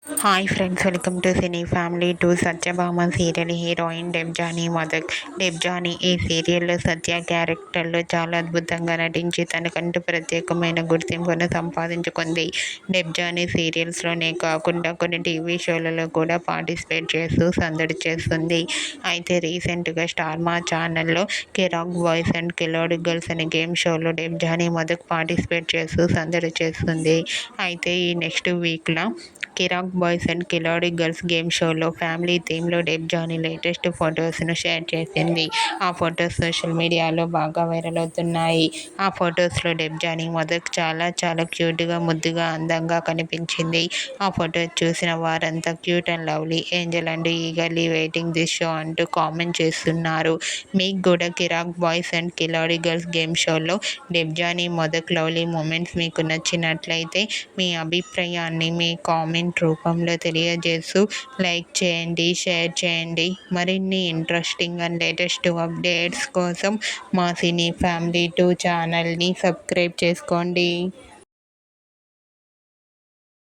Hi friends, welcome to cine family. To Satyabhama serial heroine Debjani Madak. Debjani ఈ సీరియల్లో సత్య క్యారెక్టర్లో చాలా అద్భుతంగా నటించి తనకంటూ ప్రత్యేకమైన గుర్తింపును సంపాదించుకుంది. డెబ్జానీ సీరియల్స్లోనే కాకుండా కొన్ని టీవీ షోలలో కూడా పార్టిసిపేట్ చేస్తూ సందడి చేస్తుంది. అయితే రీసెంట్గా స్టార్ మా ఛానల్లో కిరాక్ బాయ్స్ అండ్ కిలాడి గర్ల్స్ అనే గేమ్ షోలో డెబ్జానీ మదక్ పార్టిసిపేట్ చేస్తూ సందడి చేస్తుంది. అయితే ఈ నెక్స్ట్ వీక్లో కిరాక్ బాయ్స్ అండ్ కిలాడి గర్ల్స్ గేమ్ షోలో ఫ్యామిలీ థీమ్లో డెబ్జానీ లేటెస్ట్ ఫొటోస్ను షేర్ చేసింది. ఆ ఫొటోస్ సోషల్ మీడియాలో బాగా వైరల్ అవుతున్నాయి. ఆ ఫొటోస్లో డెబ్జానీ మదక్ చాలా చాలా క్యూట్గా, ముద్దుగా, అందంగా కనిపించింది. ఆ ఫొటోస్ చూసిన వారంతా cute and lovely Angel and eagerly waiting this show అంటూ కామెంట్ చేస్తున్నారు. మీకు కూడా కిరాక్ బాయ్స్ అండ్ కిలాడి గర్ల్స్ గేమ్ షోలో డెబ్జానీ మదక్ లవ్లీ మూమెంట్స్ మీకు నచ్చినట్లయితే మీ అభిప్రాయాన్ని మీ కామెంట్ రూపంలో తెలియజేస్తూ లైక్ చేయండి, షేర్ చేయండి. మరిన్ని ఇంట్రెస్టింగ్ అండ్ లేటెస్ట్ అప్డేట్స్ కోసం మా సినీ ఫ్యామిలీ 2 ఛానల్ని సబ్స్క్రైబ్ చేసుకోండి.